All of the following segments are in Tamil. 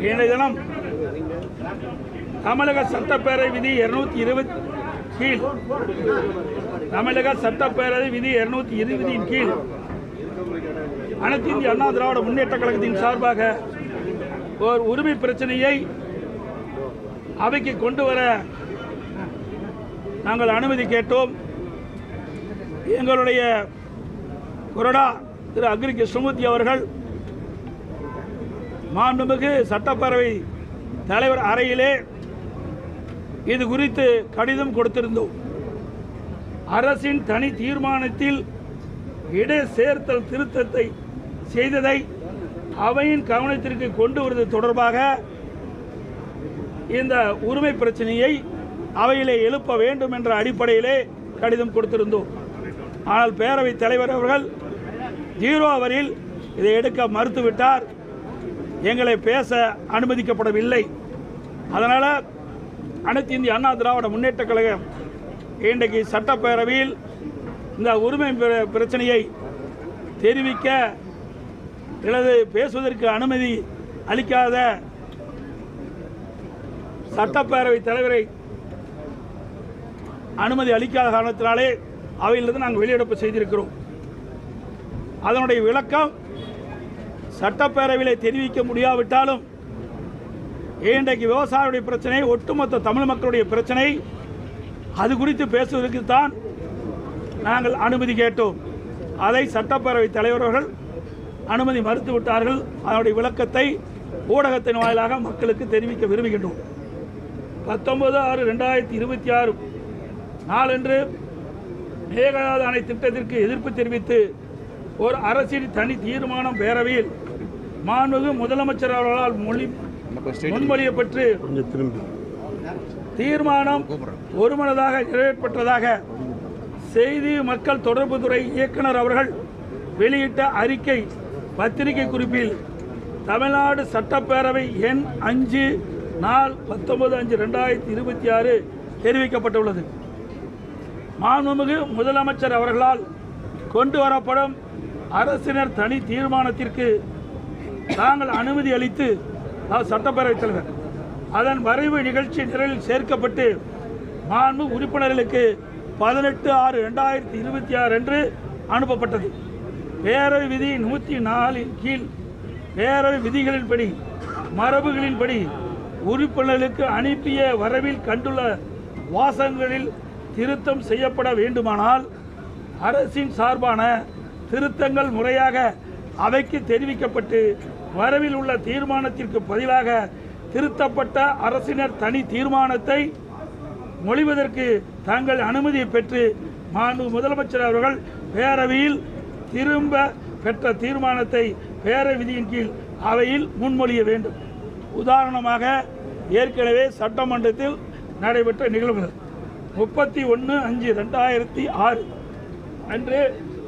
இன்றைய தினம் தமிழக சட்டப்பேரவை விதி 220 கீழ் தமிழக சட்டப்பேரவை விதி 220 கீழ் அனைத்து இந்திய அண்ணா திராவிட முன்னேற்ற கழகத்தின் சார்பாக ஒரு உரிமை பிரச்சனையை அவைக்கு கொண்டு வர நாங்கள் அனுமதி கேட்டோம். எங்களுடைய கொறடா திரு அக்ரி கிருஷ்ணமூர்த்தி அவர்கள் மாண்புமிகு சட்டப்பேரவை தலைவர் அறையிலே இது குறித்து கடிதம் கொடுத்திருந்தோம். அரசின் தனி தீர்மானத்தில் இடை சேர்த்தல் திருத்தத்தை செய்ததை அவையின் கவனத்திற்கு கொண்டு வருவது தொடர்பாக இந்த உரிமை பிரச்சனையை அவையிலே எழுப்ப வேண்டும் என்ற அடிப்படையிலே கடிதம் கொடுத்திருந்தோம். ஆனால் பேரவைத் தலைவர் அவர்கள் 0 அவரில் இதை எடுக்க மறுத்துவிட்டார். எங்களை பேச அனுமதிக்கப்படவில்லை. அதனால் அனைத்து இந்திய அண்ணா திராவிட முன்னேற்ற கழகம் இன்றைக்கு சட்டப்பேரவையில் இந்த உரிமை பிரச்சனையை தெரிவிக்க அல்லது பேசுவதற்கு அனுமதி அளிக்காத சட்டப்பேரவை தலைவரை அனுமதி அளிக்காத காரணத்தினாலே அவையிலிருந்து நாங்கள் வெளியிடப்பு செய்திருக்கிறோம். அதனுடைய விளக்கம் சட்டப்பேரவையிலே தெரிவிக்க முடியாவிட்டாலும் இன்றைக்கு விவசாயிகளுடைய பிரச்சனை, ஒட்டுமொத்த தமிழ் மக்களுடைய பிரச்சனை, அது குறித்து பேசுவதற்கு தான் நாங்கள் அனுமதி கேட்டோம். அதை சட்டப்பேரவை தலைவர்கள் அனுமதி மறுத்துவிட்டார்கள். அதனுடைய விளக்கத்தை ஊடகத்தின் வாயிலாக மக்களுக்கு தெரிவிக்க விரும்புகின்றோம். 19/6/2026 நாளன்று மேகதாது அணை திட்டத்திற்கு எதிர்ப்பு தெரிவித்து ஒரு அரசின் தனி தீர்மானம் பேரவையில் மாண்புமிகு முதலமைச்சர் அவர்களால் முன்மொழியப்பட்டு தீர்மானம் ஒருமனதாக நிறைவேற்றப்பட்டதாக செய்தி மக்கள் தொடர்புத்துறை இயக்குனர் அவர்கள் வெளியிட்ட அறிக்கை பத்திரிகை குறிப்பில் தமிழ்நாடு சட்டப்பேரவை எண் 5 நாள் 19/5/2026 தெரிவிக்கப்பட்டுள்ளது. மாண்புமிகு முதலமைச்சர் அவர்களால் கொண்டு வரப்படும் அரசினர் தனி தீர்மானத்திற்கு தாங்கள் அனுமதி அளித்து சட்டப்பேரவைத் தலைவர் அதன் வரைவு நிகழ்ச்சி நிரலில் சேர்க்கப்பட்டு மாண்பு உறுப்பினர்களுக்கு 18/6/2026 அன்று அனுப்பப்பட்டது. பேரவை விதி 104 கீழ் பேரவை விதிகளின்படி மரபுகளின்படி உறுப்பினர்களுக்கு அனுப்பிய வரவில் கண்டுள்ள வாசகங்களில் திருத்தம் செய்யப்பட வேண்டுமானால் அரசின் சார்பான திருத்தங்கள் முறையாக அவைக்கு தெரிவிக்கப்பட்டு வரவில் உள்ள தீர்மானத்திற்கு பதிலாக திருத்தப்பட்ட அரசினர் தனி தீர்மானத்தை மொழிவதற்கு தங்கள் அனுமதியை பெற்று மாண்பு முதலமைச்சர் அவர்கள் பேரவையில் திரும்ப பெற்ற தீர்மானத்தை பேரவை விதியின் கீழ் அவையில் முன்மொழிய வேண்டும். உதாரணமாக ஏற்கனவே சட்டமன்றத்தில் நடைபெற்ற நிகழ்வுகள் 31/5/2006 அன்று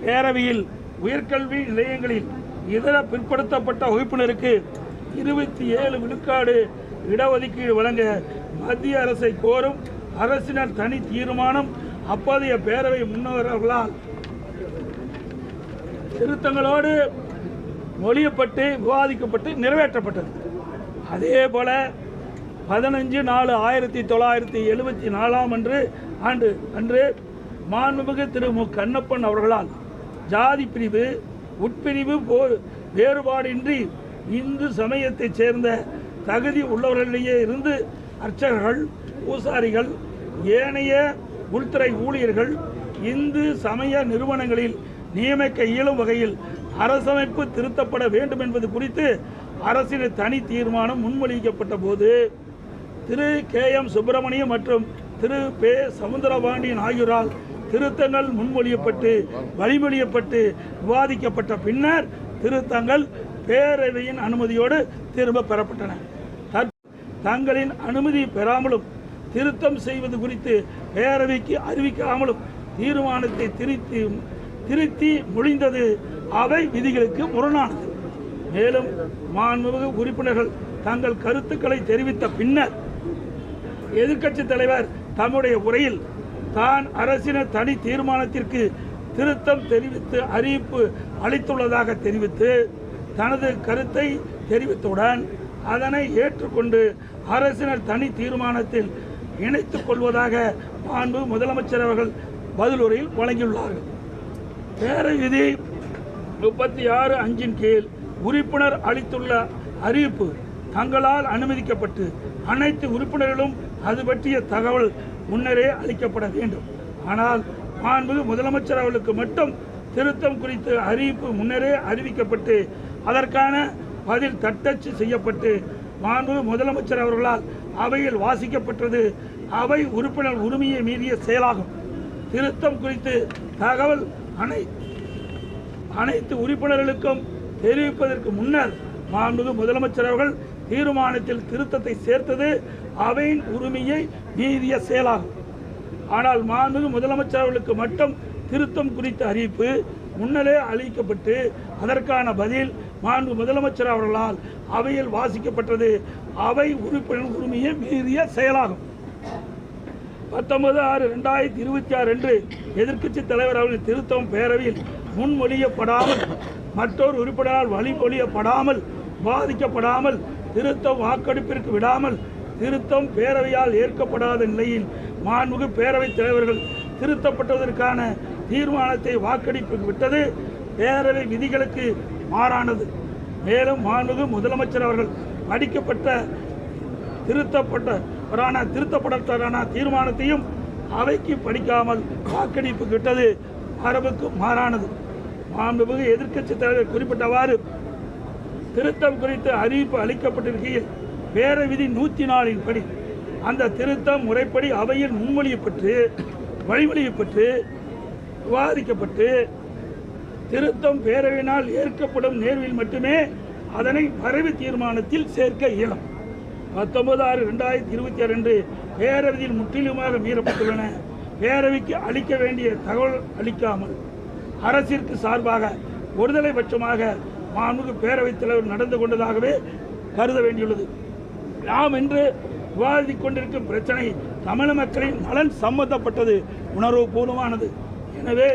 பேரவையில் உயர்கல்வி நிலையங்களில் இதர பிற்படுத்தப்பட்ட வகுப்பினருக்கு 27 விழுக்காடு இடஒதுக்கீடு வழங்க மத்திய அரசை கோரும் அரசினர் தனி தீர்மானம் அப்போதைய பேரவை முன்னவர்களால் திருத்தங்களோடு மொழியப்பட்டு விவாதிக்கப்பட்டு நிறைவேற்றப்பட்டது. அதே போல 15/4/1974 அன்று மாண்புமிகு திரு மு கண்ணப்பன் அவர்களால் ஜாதி பிரிவு உட்பிரிவு வேறுபாடின்றி இந்து சமயத்தைச் சேர்ந்த தகுதி உள்ளவர்களிடையே இருந்து அர்ச்சகர்கள், பூசாரிகள், ஏனைய உள்துறை ஊழியர்கள் இந்து சமய நிறுவனங்களில் நியமிக்க இயலும் வகையில் அரசமைப்பு திருத்தப்பட வேண்டும் என்பது குறித்து அரசின் தனி தீர்மானம் முன்மொழிக்கப்பட்ட போது திரு KM சுப்பிரமணியம் மற்றும் திரு பே சமுத்திரபாண்டியன் ஆகியோரால் திருத்தங்கள் முன்மொழியப்பட்டு வழிமொழியப்பட்டு விவாதிக்கப்பட்ட பின்னர் திருத்தங்கள் பேரவையின் அனுமதியோடு திரும்ப பெறப்பட்டன. தங்களின் அனுமதி பெறாமலும் திருத்தம் செய்வது குறித்து பேரவைக்கு அறிவிக்காமலும் தீர்மானத்தை திருத்தி மொழிந்தது அவை விதிகளுக்கு முரணானது. மேலும் மாண்புமிகு உறுப்பினர்கள் தங்கள் கருத்துக்களை தெரிவித்த பின்னர் எதிர்க்கட்சித் தலைவர் தம்முடைய உரையில் தான் அரசினர் தனி தீர்மானத்திற்கு திருத்தம் தெரிவித்து அறிவிப்பு அளித்துள்ளதாக தெரிவித்து தனது கருத்தை தெரிவித்தவுடன் அதனை ஏற்றுக்கொண்டு அரசினர் தனி தீர்மானத்தில் இணைத்துக் கொள்வதாக மாண்பு முதலமைச்சர் அவர்கள் பதிலுரையில் வழங்கியுள்ளார்கள். பேரவை விதி 36(5) கீழ் உறுப்பினர் அளித்துள்ள அறிவிப்பு தங்களால் அனுமதிக்கப்பட்டு அனைத்து உறுப்பினர்களும் அது பற்றிய தகவல் முன்னரே அளிக்கப்பட வேண்டும். ஆனால் மாண்பு முதலமைச்சர் அவர்களுக்கு மட்டும் திருத்தம் குறித்து அறிவிப்பு முன்னரே அறிவிக்கப்பட்டு அதற்கான பதில் தட்டச்சு செய்யப்பட்டு மாண்பு முதலமைச்சர் அவர்களால் அவையில் வாசிக்கப்பட்டது அவை உறுப்பினர் உரிமையை மீறிய செயலாகும். திருத்தம் குறித்து தகவல் அனைத்து உறுப்பினர்களுக்கும் தெரிவிப்பதற்கு முன்னர் மாண்பு முதலமைச்சர் அவர்கள் தீர்மானத்தில் திருத்தத்தை சேர்த்தது அவையின் உரிமையை மீறிய செயலாகும். ஆனால் மாண்பு முதலமைச்சர் அவர்களுக்கு மட்டும் திருத்தம் குறித்த அறிவிப்பு முன்னரே அளிக்கப்பட்டு அதற்கான பதில் மாண்பு முதலமைச்சர் அவர்களால் அவையில் வாசிக்கப்பட்டது அவை உறுப்பினர் உரிமையை மீறிய செயலாகும். 19/6/2026 அன்று எதிர்க்கட்சி தலைவர் அவர்களின் திருத்தம் பேரவையில் முன்மொழியப்படாமல் மற்றொரு உறுப்பினரால் வழிமொழியப்படாமல் பாதிக்கப்படாமல் திருத்தம் வாக்கெடுப்பிற்கு விடாமல் திருத்தம் பேரவையால் ஏற்கப்படாத நிலையில் மாண்புமிகு பேரவைத் தலைவர்கள் திருத்தப்பட்டதற்கான தீர்மானத்தை வாக்கெடுப்புக்கு விட்டது பேரவை விதிகளுக்கு மாறானது. மேலும் மாண்புமிகு முதலமைச்சர் அவர்கள் அடிக்கப்பட்ட திருத்தப்பட்ட தீர்மானத்தையும் அவைக்கு படிக்காமல் வாக்கெடுப்புக்கு விட்டது மரபுக்கு மாறானது. மாண்புமிகு எதிர்க்கட்சி தலைவர் குறிப்பிட்டவாறு திருத்தம் குறித்து அறிவிப்பு அளிக்கப்பட்டிருக்கையில் பேரவை விதி 104 படி அந்த திருத்தம் முறைப்படி அவையில் முன்மொழியப்பட்டு வழிமொழியப்பட்டு விவாதிக்கப்பட்டு திருத்தம் பேரவையினால் ஏற்கப்படும் நேர்வில் மட்டுமே அதனை வரைவு தீர்மானத்தில் சேர்க்க இயலும். 19/6/2026 அன்று பேரவையில் முற்றிலுமாக மீறப்பட்டுள்ளன. பேரவைக்கு அளிக்க வேண்டிய தகவல் அளிக்காமல் அரசிற்கு சார்பாக ஒருதலை பட்சமாக மாண்புமிகு பேரவைத் தலைவர் நடந்து கொண்டதாகவே கருத வேண்டியுள்ளது. நாம் இன்று விவாதித்துக் கொண்டிருக்கும் பிரச்சனை தமிழ் மக்களின் நலன் சம்பந்தப்பட்டது, உணர்வுபூர்வமானது. எனவே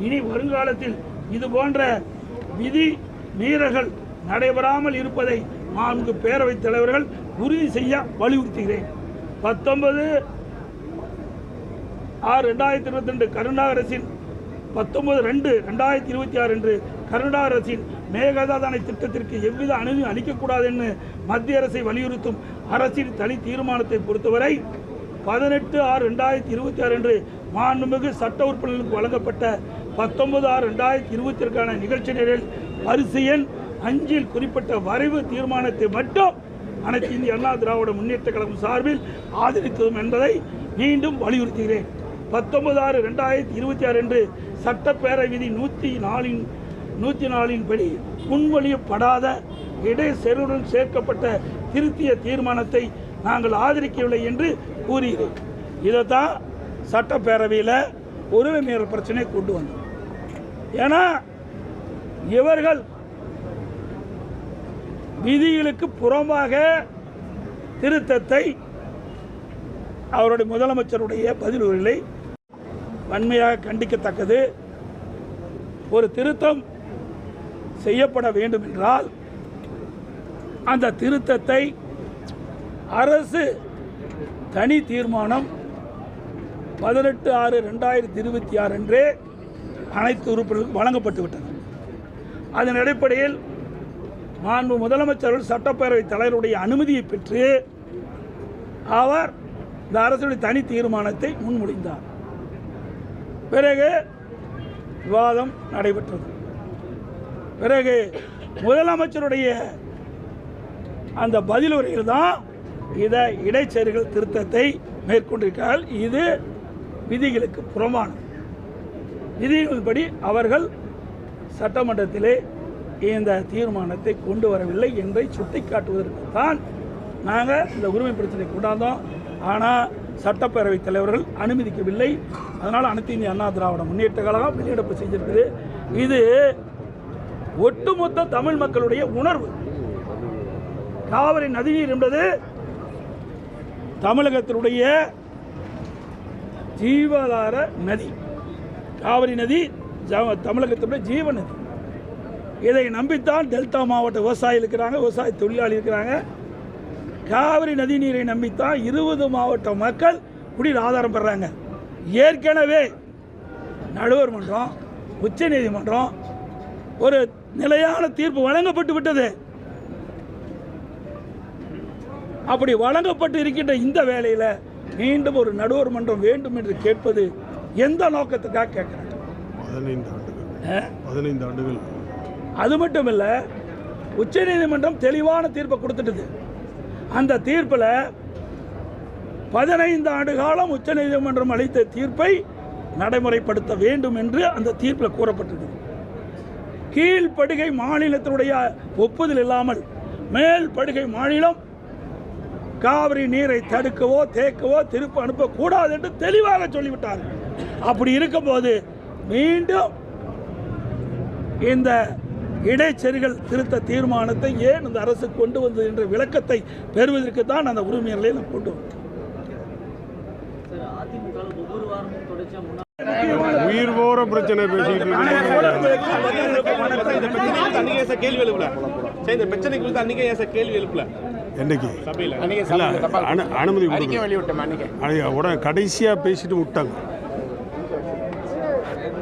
இனி வருங்காலத்தில் இது போன்ற விதி மீறல்கள் நடைபெறாமல் இருப்பதை மாண்புமிகு பேரவைத் தலைவர்கள் உறுதி செய்ய வலியுறுத்துகிறேன். 19/6/2022 கருணாநிதி அரசின் 19/2/2026 அன்று கருணாநிதி அரசின் மேகதாது திட்டத்திற்கு எவ்வித அனுமதி அளிக்கக்கூடாது என்று மத்திய அரசை வலியுறுத்தும் அரசின் தனி தீர்மானத்தை பொறுத்தவரை 18/6/2026 அன்று மாண்புமிகு சட்ட உறுப்பினர்களுக்கு வழங்கப்பட்ட 19/6/2022 நிகழ்ச்சி நிரல் வரிசை எண் 5 குறிப்பிட்ட வரைவு தீர்மானத்தை மட்டும் அனைத்து இந்திய அண்ணா திராவிட முன்னேற்ற கழகம் சார்பில் ஆதரித்ததும் என்பதை மீண்டும் வலியுறுத்துகிறேன். 19/6/2026 அன்று சட்டப்பேரவை விதி 104 படி முன்மொழியப்படாத இடைச்செருடன் சேர்க்கப்பட்ட திருத்திய தீர்மானத்தை நாங்கள் ஆதரிக்கவில்லை என்று கூறுகிறேன். இதைத்தான் சட்டப்பேரவையில் உரிமை மீறல் பிரச்சனை கொண்டு வந்தோம். ஏன்னா இவர்கள் விதிகளுக்கு புறம்பாக திருத்தத்தை அவருடைய முதலமைச்சருடைய பதிலுரைகளை வன்மையாக கண்டிக்கத்தக்கது. ஒரு திருத்தம் செய்யப்பட வேண்டும் என்றால் அந்த திருத்தத்தை அரசு தனி தீர்மானம் 18/6/2026 அன்றே அனைத்து உறுப்பினர்களுக்கும் வழங்கப்பட்டு விட்டது. அதன் அடிப்படையில் மாண்பு முதலமைச்சர்கள் சட்டப்பேரவைத் தலைவருடைய அனுமதியை பெற்று அவர் இந்த அரசுடைய தனி தீர்மானத்தை முன்மொழிந்தார். பிறகு விவாதம் நடைபெற்றது. பிறகு முதலமைச்சருடைய அந்த பதிலுரையில் தான் இதை இடைச்செருகல் திருத்தத்தை மேற்கொண்டிருக்கிறார்கள். இது விதிகளுக்கு புறம்பானது. விதிகளின்படி அவர்கள் சட்டமன்றத்திலே இந்த தீர்மானத்தை கொண்டு வரவில்லை என்பதை சுட்டிக்காட்டுவதற்கு தான் நாங்கள் இந்த உரிமை பிரச்சனை கொண்டாந்தோம். ஆனால் சட்டப்பேரவைத் தலைவர்கள் அனுமதிக்கவில்லை. அதனால் அனைத்து இந்திய அண்ணா திராவிட முன்னேற்ற கழகம் வெளியிடப்பு செஞ்சிருக்குது. இது ஒட்டுமொத்த தமிழ் மக்களுடைய உணர்வு. காவிரி நதிநீர் என்பது தமிழகத்தினுடைய ஜீவாதார நதி. காவிரி நதி தமிழகத்தினுடைய ஜீவ நதி. இதை நம்பித்தான் டெல்டா மாவட்ட விவசாயிகள் இருக்கிறாங்க, விவசாய தொழிலாளி இருக்கிறாங்க. காவிரி நதி நீரை நம்பித்தான் 20 மாவட்ட மக்கள் குடிநீர் ஆதாரம் பெறாங்க. ஏற்கனவே நடுவர் மன்றம், உச்ச நீதிமன்றம் ஒரு நிலையான தீர்ப்பு வழங்கப்பட்டு விட்டது. அப்படி வழங்கப்பட்டு இருக்கின்ற இந்த வேளையில் மீண்டும் ஒரு நடுவர் மன்றம் வேண்டும் என்று கேட்பது எந்த நோக்கத்துக்காக கேட்கிறாங்க? 15 ஆண்டுகள். அது மட்டும் இல்லை, உச்ச நீதிமன்றம் தெளிவான தீர்ப்பை கொடுத்துட்டது. அந்த தீர்ப்பில் 15 ஆண்டு காலம் உச்ச நீதிமன்றம் அளித்த தீர்ப்பை நடைமுறைப்படுத்த வேண்டும் என்று அந்த தீர்ப்பில் கூறப்பட்டது. கீழ்ப்படுகை மாநிலத்தினுடைய ஒப்புதல் இல்லாமல் மேல் படுகை மாநிலம் காவிரி நீரை தடுக்கவோ தேக்கவோ திருப்ப அனுப்பக்கூடாது என்று தெளிவாக சொல்லிவிட்டார். அப்படி இருக்கும்போது மீண்டும் இந்த இடைச்செருகல் திருத்த தீர்மானத்தை ஏன் இந்த அரசு கொண்டு வந்தது என்ற விளக்கத்தை பெறுவதற்கு தான் அந்த உரிமைகளை நாம் கொண்டு வந்தோம். உயிர் போற பிரச்சனை பேசிட்டு அனுமதி உடனே கடைசியா பேசிட்டு விட்டாங்க.